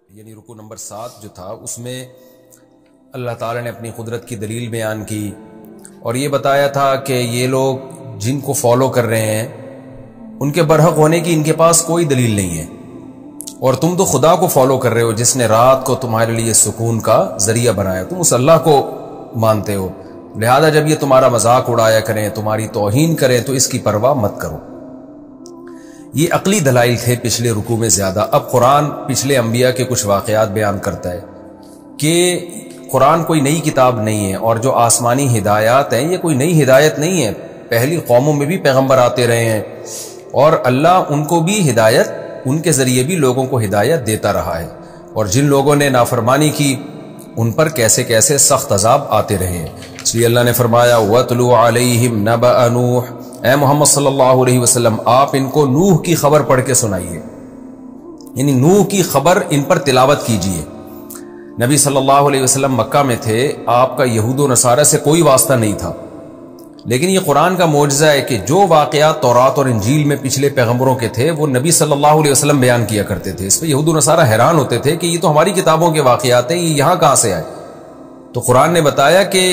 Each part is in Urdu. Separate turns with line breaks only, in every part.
یعنی رکوع نمبر 7 جو تھا اس میں اللہ تعالیٰ نے اپنی قدرت کی دلیل بیان کی اور یہ بتایا تھا کہ یہ لوگ جن کو فالو کر رہے ہیں ان کے برحق ہونے کی ان کے پاس کوئی دلیل نہیں ہے، اور تم تو خدا کو فالو کر رہے ہو جس نے رات کو تمہارے لیے سکون کا ذریعہ بنایا، تم اس اللہ کو مانتے ہو، لہذا جب یہ تمہارا مذاق اڑایا کریں، تمہاری توہین کریں تو اس کی پرواہ مت کرو۔ یہ عقلی دلائل تھے پچھلے رکوع میں زیادہ۔ اب قرآن پچھلے انبیاء کے کچھ واقعات بیان کرتا ہے کہ قرآن کوئی نئی کتاب نہیں ہے، اور جو آسمانی ہدایات ہیں یہ کوئی نئی ہدایت نہیں ہے، پہلی قوموں میں بھی پیغمبر آتے رہے ہیں اور اللہ ان کو بھی ہدایت، ان کے ذریعے بھی لوگوں کو ہدایت دیتا رہا ہے، اور جن لوگوں نے نافرمانی کی ان پر کیسے کیسے سخت عذاب آتے رہے ہیں۔ اس لیے اللہ نے فرمایا وَاتْلُ عَلَيْهِمْ نَبَأَ نُوحٍ، اے محمد صلی اللہ علیہ وسلم آپ ان کو نوح کی خبر پڑھ کے سنائیے، یعنی نوح کی خبر ان پر تلاوت کیجیے۔ نبی صلی اللہ علیہ وسلم مکہ میں تھے، آپ کا یہود و نصارہ سے کوئی واسطہ نہیں تھا، لیکن یہ قرآن کا معجزہ ہے کہ جو واقعات تورات اور انجیل میں پچھلے پیغمبروں کے تھے وہ نبی صلی اللہ علیہ وسلم بیان کیا کرتے تھے۔ اس پہ یہود و نصارہ حیران ہوتے تھے کہ یہ تو ہماری کتابوں کے واقعات ہیں، یہ یہاں کہاں سے آئے؟ تو قرآن نے بتایا کہ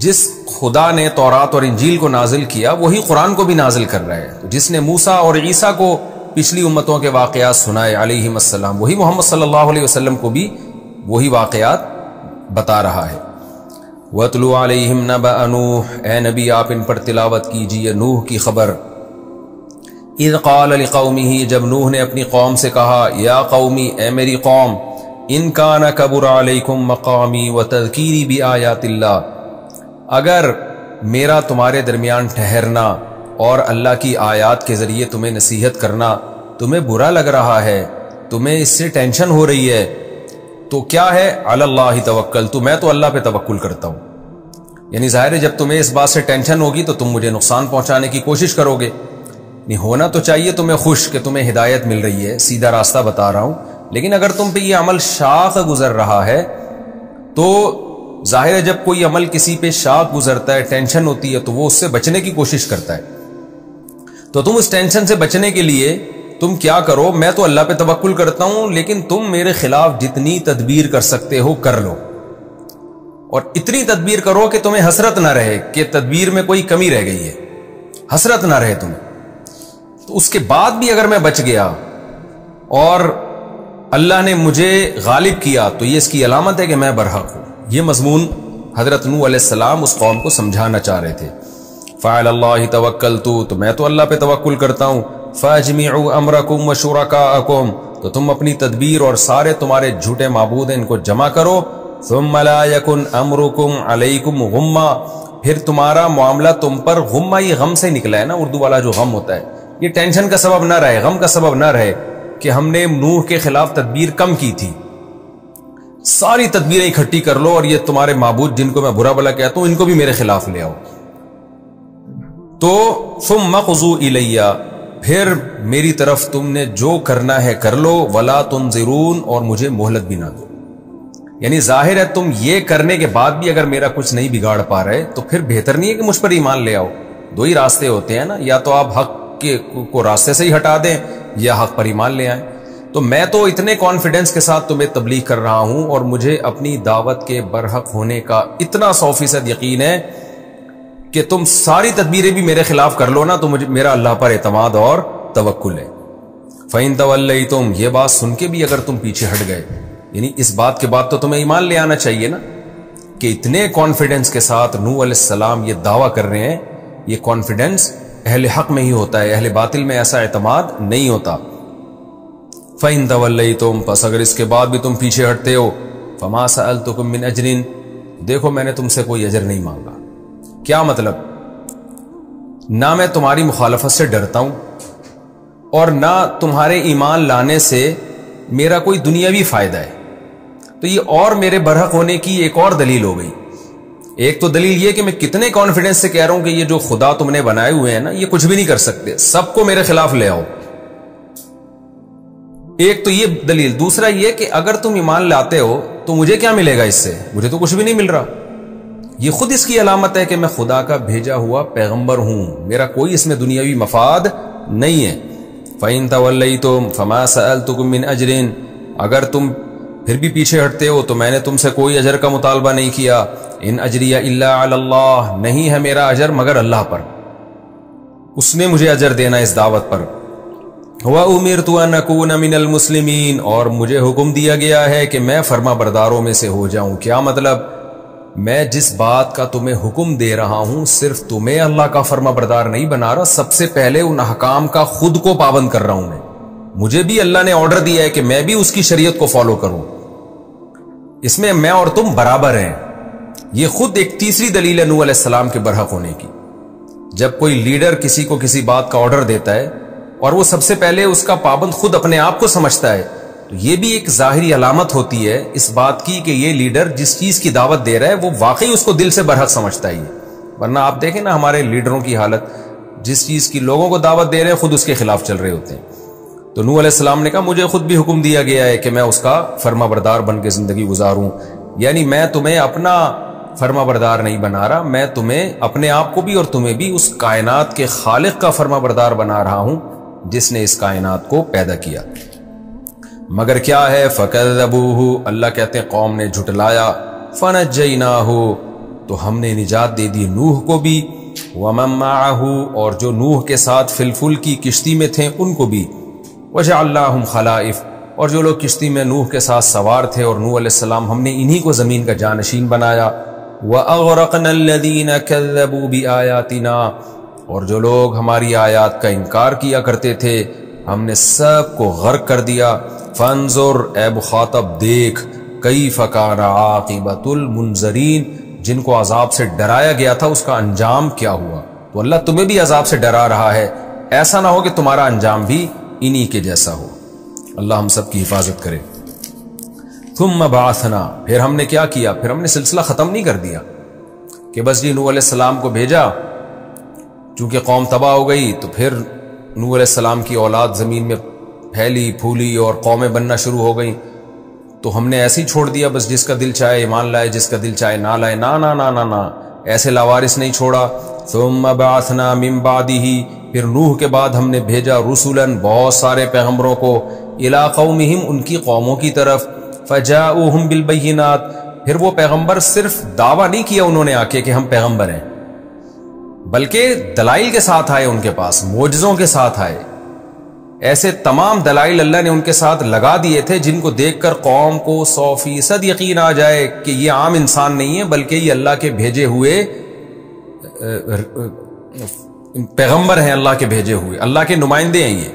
جس خدا نے تورات اور انجیل کو نازل کیا وہی قرآن کو بھی نازل کر رہا ہے، تو جس نے موسیٰ اور عیسیٰ کو پچھلی امتوں کے واقعات سنائے علیہم السلام، وہی محمد صلی اللہ علیہ وسلم کو بھی وہی واقعات بتا رہا ہے۔ وَاتْلُ عَلَيْهِمْ نَبَأَ نُوحٍ، اے نبی آپ ان پر تلاوت کیجیے نوح کی خبر۔ اِذْ قَالَ لِقَوْمِهِ، جب نوح نے اپنی قوم سے کہا یا قومی، اے میری قوم، إِن كَانَ كَبُرَ عَلَيْكُمْ مَقَامِي وَتَذْكِيرِي بِآيَاتِ اللَّهِ، اگر میرا تمہارے درمیان ٹھہرنا اور اللہ کی آیات کے ذریعے تمہیں نصیحت کرنا تمہیں برا لگ رہا ہے، تمہیں اس سے ٹینشن ہو رہی ہے، تو کیا ہے علی اللہ توکلت، میں تو اللہ پہ توکل کرتا ہوں۔ یعنی ظاہر ہے جب تمہیں اس بات سے ٹینشن ہوگی تو تم مجھے نقصان پہنچانے کی کوشش کرو گے۔ نہیں ہونا تو چاہیے تمہیں خوش کہ تمہیں ہدایت مل رہی ہے، سیدھا راستہ بتا رہا ہوں، لیکن اگر تم پہ یہ عمل شاق گزر رہا ہے تو ظاہر ہے جب کوئی عمل کسی پہ شاق گزرتا ہے، ٹینشن ہوتی ہے، تو وہ اس سے بچنے کی کوشش کرتا ہے۔ تو تم اس ٹینشن سے بچنے کے لیے تم کیا کرو، میں تو اللہ پہ توکل کرتا ہوں، لیکن تم میرے خلاف جتنی تدبیر کر سکتے ہو کر لو، اور اتنی تدبیر کرو کہ تمہیں حسرت نہ رہے کہ تدبیر میں کوئی کمی رہ گئی ہے، حسرت نہ رہے تمہیں۔ تو اس کے بعد بھی اگر میں بچ گیا اور اللہ نے مجھے غالب کیا تو یہ اس کی علامت ہے کہ میں برحق ہوں۔ یہ مضمون حضرت نوح علیہ السلام اس قوم کو سمجھانا چاہ رہے تھے۔ فَعَلَى اللَّهِ تَوَكَّلْتُ، تو میں تو اللہ پہ توکل کرتا ہوں۔ فَأَجْمِعُوا أَمْرَكُمْ وَشُرَكَاءَكُمْ، تو تم اپنی تدبیر اور سارے تمہارے جھوٹے معبود ہیں ان کو جمع کرو۔ ثُمَّ لَا يَكُنْ أَمْرُكُمْ عَلَيْكُمْ غُمًّا، پھر تمہارا معاملہ تم پر غمہ، یہ غم سے نکلا ہے نا، اردو والا جو غم ہوتا ہے، یہ ٹینشن کا سبب نہ رہے، غم کا سبب نہ رہے کہ ہم نے نوح کے خلاف تدبیر کم کی تھی۔ ساری تدبیریں اکٹھی کر لو اور یہ تمہارے معبود جن کو میں برا بلا کہتا ہوں ان کو بھی میرے خلاف لے آؤ۔ تو ثم قضوا الی، پھر میری طرف تم نے جو کرنا ہے کر لو، ولا تنظرون، اور مجھے مہلت بھی نہ دو۔ یعنی ظاہر ہے تم یہ کرنے کے بعد بھی اگر میرا کچھ نہیں بگاڑ پا رہے تو پھر بہتر نہیں ہے کہ مجھ پر ایمان لے آؤ۔ دو ہی راستے ہوتے ہیں نا، یا تو آپ حق کو راستے سے ہی ہٹا دیں یا حق پر ایمان لے آئیں۔ تو میں تو اتنے کانفیڈنس کے ساتھ تمہیں تبلیغ کر رہا ہوں اور مجھے اپنی دعوت کے برحق ہونے کا اتنا 100% یقین ہے کہ تم ساری تدبیریں بھی میرے خلاف کر لو نا تو مجھے میرا اللہ پر اعتماد اور توکل ہے۔ فَإِن تَوَلَّيْتُمْ، یہ بات سن کے بھی اگر تم پیچھے ہٹ گئے، یعنی اس بات کے بعد تو تمہیں ایمان لے آنا چاہیے نا کہ اتنے کانفیڈنس کے ساتھ نوح علیہ السلام یہ دعویٰ کر رہے ہیں، یہ کانفیڈنس اہل حق میں ہی ہوتا ہے، اہل باطل میں ایسا اعتماد نہیں ہوتا۔ فَإِن تَوَلَّيْتُمْ، پس اگر اس کے بعد بھی تم پیچھے ہٹتے ہو، فَمَا سَأَلْتُكُم مِّنْ أَجْرٍ، دیکھو میں نے تم سے کوئی اجر نہیں مانگا۔ کیا مطلب؟ نہ میں تمہاری مخالفت سے ڈرتا ہوں اور نہ تمہارے ایمان لانے سے میرا کوئی دنیاوی فائدہ ہے۔ تو یہ اور میرے برحق ہونے کی ایک اور دلیل ہو گئی۔ ایک تو دلیل یہ کہ میں کتنے کانفیڈنس سے کہہ رہا ہوں کہ یہ جو خدا تم نے بنائے ہوئے ہیں نا، یہ کچھ بھی نہیں کر سکتے، سب کو میرے خلاف لے آؤ۔ ایک تو یہ دلیل، دوسرا یہ کہ اگر تم ایمان لاتے ہو تو مجھے کیا ملے گا اس سے؟ مجھے تو کچھ بھی نہیں مل رہا. یہ خود اس کی علامت ہے کہ میں خدا کا بھیجا ہوا پیغمبر ہوں، میرا کوئی اس میں دنیاوی مفاد نہیں ہے. فَإِن تَوَلَّيْتُمْ فَمَا سَأَلْتُكُم مِّنْ أَجْرٍ، اگر تم پھر بھی پیچھے ہٹتے ہو تو میں نے تم سے کوئی اجر کا مطالبہ نہیں کیا. ان اجریہ الا علی اللہ، نہیں ہے میرا اجر مگر اللہ پر، اس نے مجھے اجر دینا اس دعوت پر. وَأُمِرْتُ أَنْ أَكُونَ مِنَ الْمُسْلِمِينَ، اور مجھے حکم دیا گیا ہے کہ میں فرما برداروں میں سے ہو جاؤں. کیا مطلب؟ میں جس بات کا تمہیں حکم دے رہا ہوں صرف تمہیں اللہ کا فرما بردار نہیں بنا رہا، سب سے پہلے ان احکام کا خود کو پابند کر رہا ہوں. مجھے بھی اللہ نے آرڈر دیا ہے کہ میں بھی اس کی شریعت کو فالو کروں، اس میں میں اور تم برابر ہیں. یہ خود ایک تیسری دلیل ہے نوح علیہ السلام کے برحق ہونے کی. جب کوئی لیڈر کسی کو کسی بات کا آرڈر دیتا ہے اور وہ سب سے پہلے اس کا پابند خود اپنے آپ کو سمجھتا ہے، تو یہ بھی ایک ظاہری علامت ہوتی ہے اس بات کی کہ یہ لیڈر جس چیز کی دعوت دے رہا ہے وہ واقعی اس کو دل سے برحق سمجھتا ہے. ورنہ آپ دیکھیں نا ہمارے لیڈروں کی حالت، جس چیز کی لوگوں کو دعوت دے رہے ہیں خود اس کے خلاف چل رہے ہوتے ہیں. تو نوح علیہ السلام نے کہا مجھے خود بھی حکم دیا گیا ہے کہ میں اس کا فرما بردار بن کے زندگی گزاروں. یعنی میں تمہیں اپنا فرما بردار نہیں بنا رہا، میں تمہیں اپنے آپ کو بھی اور تمہیں بھی اس کائنات کے خالق کا فرما بردار بنا رہا ہوں جس نے اس کائنات کو پیدا کیا. مگر کیا ہے؟ فَكَذَّبُوهُ، اللہ کہتے ہیں قوم نے جھٹلایا. فَنَجَّيْنَاهُ، تو ہم نے نجات دے دی نوح کو بھی، وَمَن مَّعَهُ، اور جو نوح کے ساتھ فی الفلک کی کشتی میں تھے ان کو بھی، وَجَعَلْنَاهُمْ خَلَائِفَ، اور جو لوگ کشتی میں نوح کے ساتھ سوار تھے اور نوح علیہ السلام، ہم نے انہی کو زمین کا جانشین بنایا. وَأَغْرَقْنَا الَّذِينَ كَذَّبُوا بِآيَاتِنَا، اور جو لوگ ہماری آیات کا انکار کیا کرتے تھے ہم نے سب کو غرق کر دیا. فانظر، اے مخاطب دیکھ، کیف کان عاقبۃ المنذرین، جن کو عذاب سے ڈرایا گیا تھا اس کا انجام کیا ہوا. تو اللہ تمہیں بھی عذاب سے ڈرا رہا ہے، ایسا نہ ہو کہ تمہارا انجام بھی انہی کے جیسا ہو. اللہ ہم سب کی حفاظت کرے. ثم بعثنا، پھر ہم نے کیا کیا؟ پھر ہم نے سلسلہ ختم نہیں کر دیا کہ بس جی نوح علیہ السلام کو بھیجا، چونکہ قوم تباہ ہو گئی تو پھر نوح علیہ السلام کی اولاد زمین میں پھیلی پھولی اور قومیں بننا شروع ہو گئیں، تو ہم نے ایسے ہی چھوڑ دیا بس جس کا دل چاہے ایمان لائے، جس کا دل چاہے نہ لائے. نا نا نا نا نا، ایسے لاوارث نہیں چھوڑا. ثم بعثنا من بعدہ، پھر نوح کے بعد ہم نے بھیجا رسولاً، بہت سارے پیغمبروں کو، الی قومہم، ان کی قوموں کی طرف. فجاؤہم بالبینات، پھر وہ پیغمبر صرف دعویٰ نہیں کیا انہوں نے آ کے کہ ہم پیغمبر ہیں، بلکہ دلائل کے ساتھ آئے، ان کے پاس معجزوں کے ساتھ آئے. ایسے تمام دلائل اللہ نے ان کے ساتھ لگا دیے تھے جن کو دیکھ کر قوم کو 100% یقین آ جائے کہ یہ عام انسان نہیں ہے بلکہ یہ اللہ کے بھیجے ہوئے پیغمبر ہیں، اللہ کے بھیجے ہوئے، اللہ کے نمائندے ہیں یہ.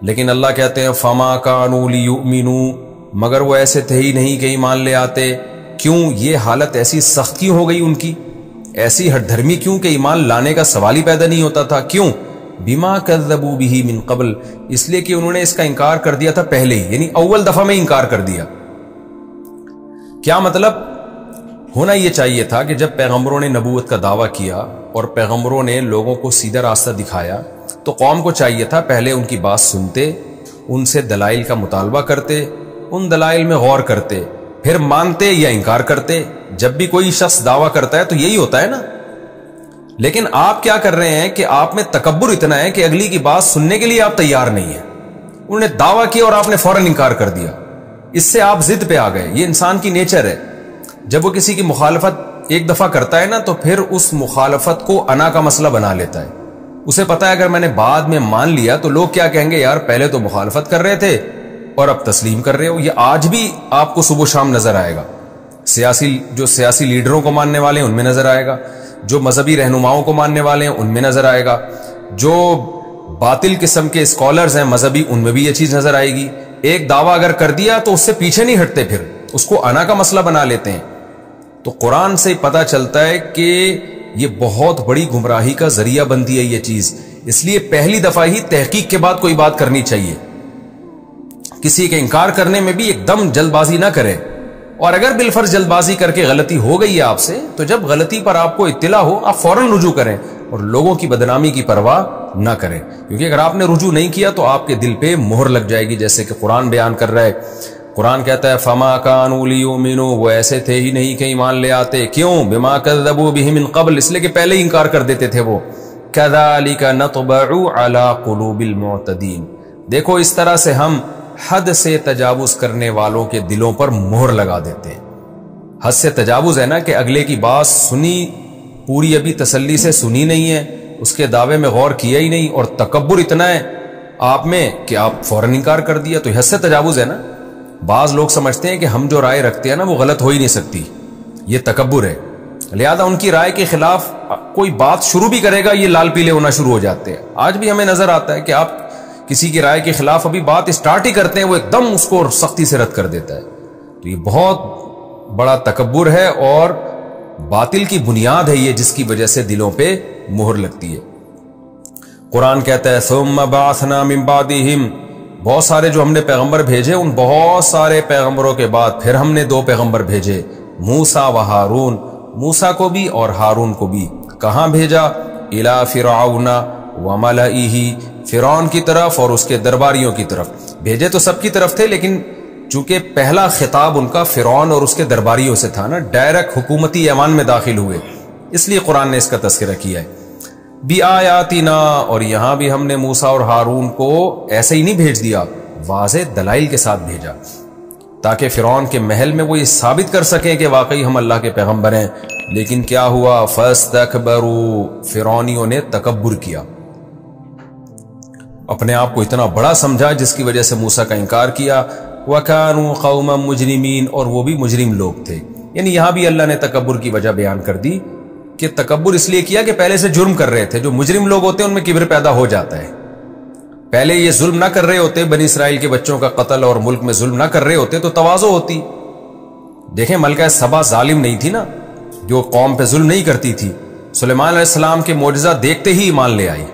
لیکن اللہ کہتے ہیں فما کانوا لیؤمنوا، مگر وہ ایسے تھے ہی نہیں کہ ایمان لے آتے. کیوں یہ حالت ایسی سخت کیوں ہو گئی ان کی، ایسی ہٹ دھرمی کیوں کہ ایمان لانے کا سوال ہی پیدا نہیں ہوتا تھا؟ کیوں؟ بما کذبوا به من قبل، اس لیے کہ انہوں نے اس کا انکار کر دیا تھا پہلے ہی، یعنی اول دفعہ میں انکار کر دیا. کیا مطلب؟ ہونا یہ چاہیے تھا کہ جب پیغمبروں نے نبوت کا دعویٰ کیا اور پیغمبروں نے لوگوں کو سیدھا راستہ دکھایا تو قوم کو چاہیے تھا پہلے ان کی بات سنتے، ان سے دلائل کا مطالبہ کرتے، ان دلائل میں غور کرتے، پھر مانتے یا انکار کرتے. جب بھی کوئی شخص دعویٰ کرتا ہے تو یہی ہوتا ہے نا. لیکن آپ کیا کر رہے ہیں کہ آپ میں تکبر اتنا ہے کہ اگلی کی بات سننے کے لیے آپ تیار نہیں ہیں. انہوں نے دعویٰ کیا اور آپ نے فوراً انکار کر دیا، اس سے آپ ضد پہ آ گئے. یہ انسان کی نیچر ہے، جب وہ کسی کی مخالفت ایک دفعہ کرتا ہے نا تو پھر اس مخالفت کو انا کا مسئلہ بنا لیتا ہے. اسے پتا ہے اگر میں نے بعد میں مان لیا تو لوگ کیا کہیں گے، یار پہلے تو مخالفت کر رہے تھے اور اب تسلیم کر رہے ہو. یہ آج بھی آپ کو صبح شام نظر آئے گا. جو سیاسی لیڈروں کو ماننے والے ہیں ان میں نظر آئے گا، جو مذہبی رہنماؤں کو ماننے والے ہیں ان میں نظر آئے گا، جو باطل قسم کے اسکالرز ہیں مذہبی ان میں بھی یہ چیز نظر آئے گی. ایک دعویٰ اگر کر دیا تو اس سے پیچھے نہیں ہٹتے، پھر اس کو انا کا مسئلہ بنا لیتے ہیں. تو قرآن سے پتہ چلتا ہے کہ یہ بہت بڑی گمراہی کا ذریعہ بنتی ہے یہ چیز. اس لیے پہلی دفعہ ہی تحقیق کے بعد کوئی بات کرنی چاہیے. کسی کے انکار کرنے میں بھی ایک دم جلد بازی نہ کرے، اور اگر بالفرض جلد بازی کر کے غلطی ہو گئی ہے آپ سے تو جب غلطی پر آپ کو اطلاع ہو آپ فوراً رجوع کریں اور لوگوں کی بدنامی کی پرواہ نہ کریں، کیونکہ اگر آپ نے رجوع نہیں کیا تو آپ کے دل پہ مہر لگ جائے گی، جیسے کہ قرآن بیان کر رہا ہے۔ قرآن کہتا ہے فما کانوا لیؤمنوا، وہ ایسے تھے ہی نہیں کہ ایمان لے آتے، کیوں؟ بما کذبوا به من قبل، اس لیے کہ پہلے ہی انکار کر دیتے تھے وہ۔ کذالک نطبع علی قلوب المعتدین، دیکھو اس طرح سے ہم حد سے تجاوز کرنے والوں کے دلوں پر مہر لگا دیتے ہیں۔ حد سے تجاوز ہے نا کہ اگلے کی بات سنی، پوری ابھی تسلی سے سنی نہیں ہے، اس کے دعوے میں غور کیا ہی نہیں، اور تکبر اتنا ہے آپ میں کہ آپ فوراً انکار کر دیا، تو حد سے تجاوز ہے نا۔ بعض لوگ سمجھتے ہیں کہ ہم جو رائے رکھتے ہیں نا وہ غلط ہو ہی نہیں سکتی، یہ تکبر ہے، لہذا ان کی رائے کے خلاف کوئی بات شروع بھی کرے گا یہ لال پیلے ہونا شروع ہو جاتے ہیں۔ آج بھی ہمیں نظر آتا ہے کہ آپ کسی کی رائے کے خلاف ابھی بات اسٹارٹ ہی کرتے ہیں، وہ ایک دم اس کو سختی سے رد کر دیتا ہے، تو یہ بہت بڑا تکبر ہے اور باطل کی بنیاد ہے یہ، جس کی وجہ سے دلوں پہ مہر لگتی ہے۔ قرآن کہتا ہے ثم بعثنا من بعدہم، بہت سارے جو ہم نے پیغمبر بھیجے، ان بہت سارے پیغمبروں کے بعد پھر ہم نے 2 پیغمبر بھیجے، موسیٰ و ہارون، موسیٰ کو بھی اور ہارون کو بھی۔ کہاں بھیجا؟ الی فرعون وملئہ، فرعون کی طرف اور اس کے درباریوں کی طرف۔ بھیجے تو سب کی طرف تھے، لیکن چونکہ پہلا خطاب ان کا فرعون اور اس کے درباریوں سے تھا نا، ڈائریکٹ حکومتی ایوان میں داخل ہوئے، اس لیے قرآن نے اس کا تذکرہ کیا ہے۔ بِآیاتنا، اور یہاں بھی ہم نے موسیٰ اور ہارون کو ایسے ہی نہیں بھیج دیا، واضح دلائل کے ساتھ بھیجا، تاکہ فرعون کے محل میں وہ یہ ثابت کر سکیں کہ واقعی ہم اللہ کے پیغمبر ہیں۔ لیکن کیا ہوا؟ فاستکبروا، فرعونیوں نے تکبر کیا، اپنے آپ کو اتنا بڑا سمجھا، جس کی وجہ سے موسیٰ کا انکار کیا۔ وَكَانُوا قَوْمًا مُجْرِمِينَ، اور وہ بھی مجرم لوگ تھے۔ یعنی یہاں بھی اللہ نے تکبر کی وجہ بیان کر دی کہ تکبر اس لیے کیا کہ پہلے سے جرم کر رہے تھے، جو مجرم لوگ ہوتے ہیں ان میں کبر پیدا ہو جاتا ہے۔ پہلے یہ ظلم نہ کر رہے ہوتے، بنی اسرائیل کے بچوں کا قتل اور ملک میں ظلم نہ کر رہے ہوتے تو تواضع ہوتی۔ دیکھیں ملکہ سبا ظالم نہیں تھی نا، جو قوم پہ ظلم نہیں کرتی تھی، سلیمان علیہ السلام کے معجزہ دیکھتے ہی ایمان لے آئی۔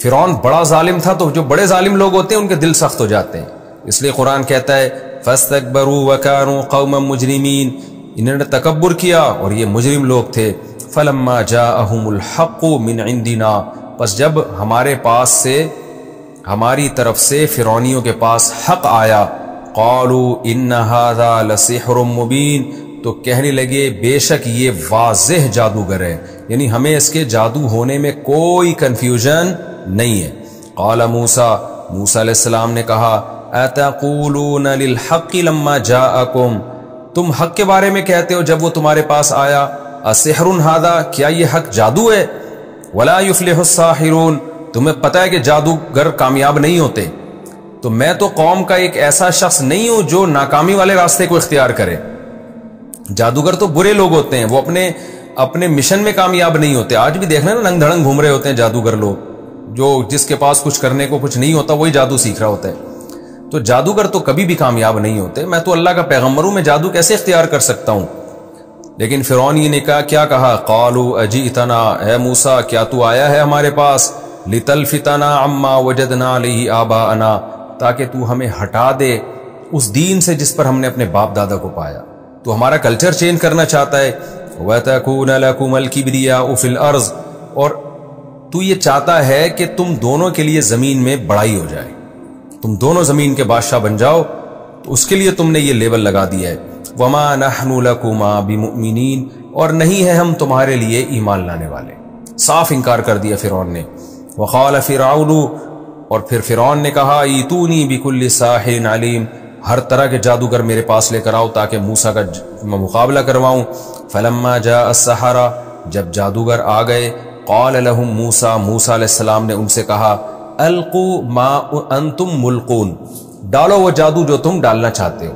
فرعون بڑا ظالم تھا، تو جو بڑے ظالم لوگ ہوتے ہیں ان کے دل سخت ہو جاتے ہیں، اس لیے قرآن کہتا ہے فاستکبروا وکانوا قوما مجرمین، انہوں نے تکبر کیا اور یہ مجرم لوگ تھے۔ فلما جاءہم الحق من عندنا، پس جب ہماری طرف سے فرعونیوں کے پاس حق آیا، قالوا ان ھذا لسحر مبین، تو کہنے لگے بے شک یہ واضح جادوگر ہے، یعنی ہمیں اس کے جادو ہونے میں کوئی کنفیوژن نہیں ہے۔ قال موسیٰ علیہ السلام نے کہا اتقولون للحق لما جاءکم، تم حق کے بارے میں کہتے ہو جب وہ تمہارے پاس آیا، اسحر ھذا، کیا یہ حق جادو ہے؟ ولا یفلح الساحرون، تمہیں پتہ ہے کہ جادوگر کامیاب نہیں ہوتے، تو میں تو قوم کا ایک ایسا شخص نہیں ہوں جو ناکامی والے راستے کو اختیار کرے۔ جادوگر تو برے لوگ ہوتے ہیں، وہ اپنے مشن میں کامیاب نہیں ہوتے۔ آج بھی دیکھنا نا، ننگ دھڑنگ گھوم رہے ہوتے ہیں جادوگر لوگ، جو جس کے پاس کچھ کرنے کو کچھ نہیں ہوتا وہی جادو سیکھ رہا ہوتا ہے۔ تو جادوگر تو کبھی بھی کامیاب نہیں ہوتے، میں تو اللہ کا پیغمبر ہوں، میں جادو کیسے اختیار کر سکتا ہوں؟ لیکن فرعون نے کیا کہا؟ قالوا اجئتنا، اے موسیٰ کیا تو آیا ہے ہمارے پاس، لتلفتنا عما وجدنا علیہ آباءنا، تاکہ تو ہمیں ہٹا دے اس دین سے جس پر ہم نے اپنے باپ دادا کو پایا، تو ہمارا کلچر چینج کرنا چاہتا ہے۔ وَتَكُونَ لَكُمَ الْكِبْرِيَاءُ فِي الْأَرْضِ، اور تو یہ چاہتا ہے کہ تم دونوں کے لیے زمین میں بڑائی ہو جائے، تم دونوں زمین کے بادشاہ بن جاؤ، تو اس کے لیے تم نے یہ لیبل لگا دیا ہے۔ وَمَا نَحْنُ لَكُمَا بِمُؤْمِنِينَ، اور نہیں ہے ہم تمہارے لیے ایمان لانے والے، صاف انکار کر دیا فرعون نے۔ وَقَالَ فِرْعَوْنُ، اور پھر فرعون نے کہا ایتونی بِكُلِّ سَاحِرٍ عَلِيمٍ، ہر طرح کے جادوگر میرے پاس لے کر آؤ تاکہ موسیٰ کا مقابلہ کرواؤں۔ فلما جاء السحرہ، جب جادوگر آ گئے، قال لهم موسیٰ علیہ السلام نے ان سے کہا القوا ما انتم ملقون، ڈالو وہ جادو جو تم ڈالنا چاہتے ہو۔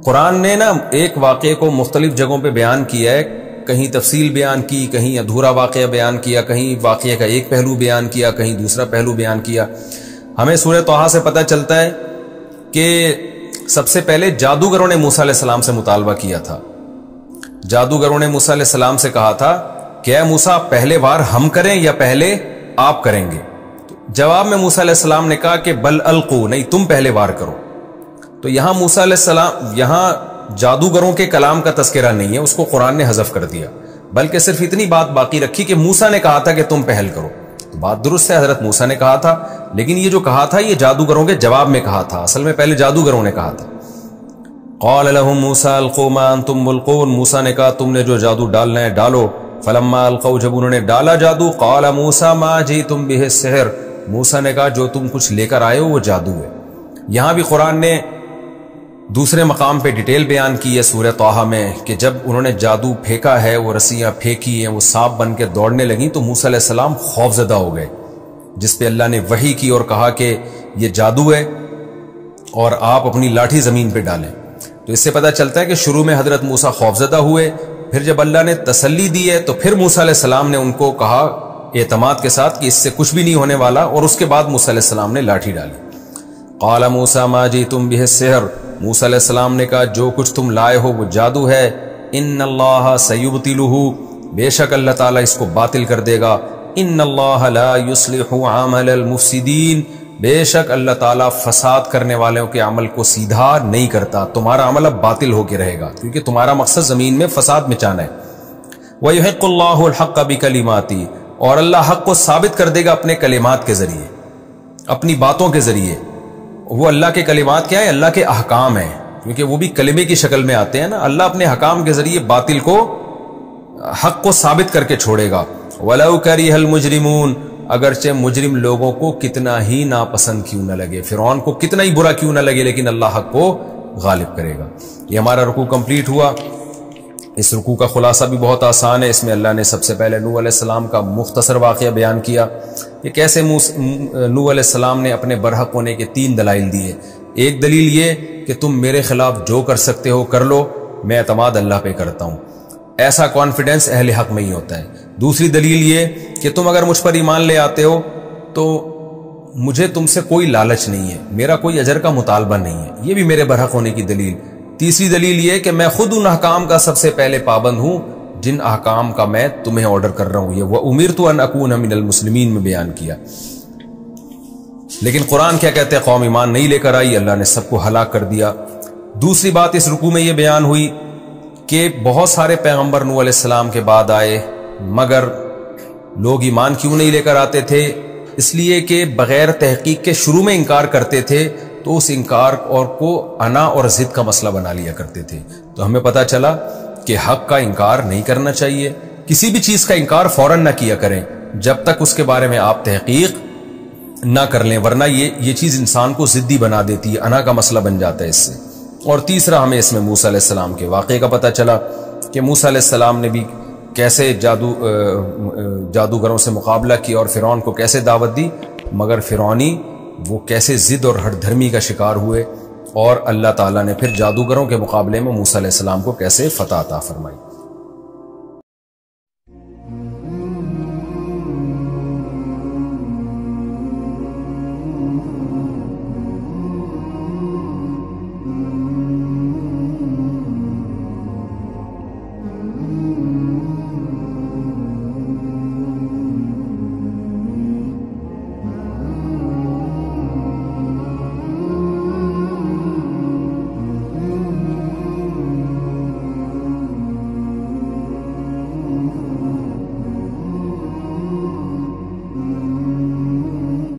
قرآن نے نا ایک واقعے کو مختلف جگہوں پہ بیان کیا ہے، کہیں تفصیل بیان کی، کہیں ادھورا واقعہ بیان کیا، کہیں واقعے کا ایک پہلو بیان کیا، کہیں دوسرا پہلو بیان کیا۔ ہمیں سورہ طٰہٰ سے پتہ چلتا ہے کہ سب سے پہلے جادوگروں نے موسیٰ علیہ السلام سے مطالبہ کیا تھا۔ جادوگروں نے موسیٰ علیہ السلام سے کہا تھا کہ اے موسیٰ پہلے وار ہم کریں یا پہلے آپ کریں گے؟ جواب میں موسیٰ علیہ السلام نے کہا کہ بل القوا، نہیں تم پہلے وار کرو۔ تو یہاں موسیٰ علیہ السلام، یہاں جادوگروں کے کلام کا تذکرہ نہیں ہے، اس کو قرآن نے حذف کر دیا، بلکہ صرف اتنی بات باقی رکھی کہ موسیٰ نے کہا تھا کہ تم پہل کرو۔ تو بات درست ہے، حضرت موسیٰ نے کہا تھا، لیکن یہ جو کہا تھا یہ جادوگروں کے جواب میں کہا تھا، اصل میں پہلے جادوگروں نے کہا تھا۔ قال لهم موسیٰ القوا ما انتم ملقون، موسیٰ نے کہا تم نے جو جادو ڈالنا ہے ڈالو۔ فلما القوا، جب انہوں نے ڈالا جادو، قال موسیٰ ما جئتم به السحر، موسیٰ نے کہا جو تم کچھ لے کر آئے ہو وہ جادو ہے۔ یہاں بھی قرآن نے دوسرے مقام پہ ڈیٹیل بیان کی ہے سورہ طٰہٰ میں کہ جب انہوں نے جادو پھینکا ہے، وہ رسیاں پھینکی ہیں، وہ سانپ بن کے دوڑنے لگیں تو موسیٰ علیہ السلام خوفزدہ ہو گئے، جس پہ اللہ نے وحی کی اور کہا کہ یہ جادو ہے اور آپ اپنی لاٹھی زمین پہ ڈالیں۔ تو اس سے پتہ چلتا ہے کہ شروع میں حضرت موسیٰ خوفزدہ ہوئے، پھر جب اللہ نے تسلی دی ہے تو پھر موسیٰ علیہ السلام نے ان کو کہا اعتماد کے ساتھ کہ اس سے کچھ بھی نہیں ہونے والا، اور اس کے بعد موسیٰ علیہ السلام نے لاٹھی ڈالی۔ قال موسیٰ ما جئتم به السحر، موسیٰ علیہ السلام نے کہا جو کچھ تم لائے ہو وہ جادو ہے۔ ان اللہ سیبطلہ، بے شک اللہ تعالیٰ اس کو باطل کر دے گا۔ ان اللہ لا یصلح عمل المفسدین، بے شک اللہ تعالیٰ فساد کرنے والوں کے عمل کو سیدھا نہیں کرتا، تمہارا عمل اب باطل ہو کے رہے گا کیونکہ تمہارا مقصد زمین میں فساد مچانا ہے۔ وَيُحِقُّ اللَّهُ الْحَقَّ بِكَلِمَاتِهِ، اور اللہ حق کو ثابت کر دے گا اپنے کلمات کے ذریعے، اپنی باتوں کے ذریعے۔ وہ اللہ کے کلمات کیا ہے؟ اللہ کے احکام ہیں، کیونکہ وہ بھی کلمے کی شکل میں آتے ہیں نا۔ اللہ اپنے حکام کے ذریعے باطل کو، حق کو ثابت کر کے چھوڑے گا۔ وَلَوْ كَرِهَ الْمُجْرِمُونَ، اگرچہ مجرم لوگوں کو کتنا ہی ناپسند کیوں نہ لگے، فرعون کو کتنا ہی برا کیوں نہ لگے، لیکن اللہ حق کو غالب کرے گا۔ یہ ہمارا رکوع کمپلیٹ ہوا۔ اس رکوع کا خلاصہ بھی بہت آسان ہے، اس میں اللہ نے سب سے پہلے نوح علیہ السلام کا مختصر واقعہ بیان کیا کہ کیسے نوح علیہ السلام نے اپنے برحق ہونے کے 3 دلائل دیے۔ ایک دلیل یہ کہ تم میرے خلاف جو کر سکتے ہو کر لو، میں اعتماد اللہ پہ کرتا ہوں، ایسا کانفیڈنس اہل حق میں ہی ہوتا ہے۔ دوسری دلیل یہ کہ تم اگر مجھ پر ایمان لے آتے ہو تو مجھے تم سے کوئی لالچ نہیں ہے، میرا کوئی اجر کا مطالبہ نہیں ہے، یہ بھی میرے برحق ہونے کی دلیل۔ تیسری دلیل یہ کہ میں خود ان احکام کا سب سے پہلے پابند ہوں جن احکام کا میں تمہیں آرڈر کر رہا ہوں، یہ وَأُمِرْتُ أَنْ أَكُونَ مِنَ الْمُسْلِمِينَ میں بیان کیا۔ لیکن قرآن کیا کہتے ہیں؟ قوم ایمان نہیں لے کر آئی، اللہ نے سب کو ہلاک کر دیا۔ دوسری بات اس رکوع میں یہ بیان ہوئی کہ بہت سارے پیغمبر نوح علیہ السلام کے بعد آئے، مگر لوگ ایمان کیوں نہیں لے کر آتے تھے؟ اس لیے کہ بغیر تحقیق کے شروع میں انکار کرتے تھے، تو اس انکار اور کو انا اور ضد کا مسئلہ بنا لیا کرتے تھے۔ تو ہمیں پتہ چلا کہ حق کا انکار نہیں کرنا چاہیے، کسی بھی چیز کا انکار فوراً نہ کیا کریں جب تک اس کے بارے میں آپ تحقیق نہ کر لیں، ورنہ یہ چیز انسان کو ضدی بنا دیتی ہے، انا کا مسئلہ بن جاتا ہے اس سے۔ اور تیسرا ہمیں اس میں موسیٰ علیہ السلام کے واقعے کا پتہ چلا کہ موسیٰ علیہ السلام نے بھی کیسے جادوگروں سے مقابلہ کیا اور فرعون کو کیسے دعوت دی، مگر فرعونی وہ کیسے ضد اور ہٹ دھرمی کا شکار ہوئے، اور اللہ تعالیٰ نے پھر جادوگروں کے مقابلے میں موسیٰ علیہ السلام کو کیسے فتح عطا فرمائی۔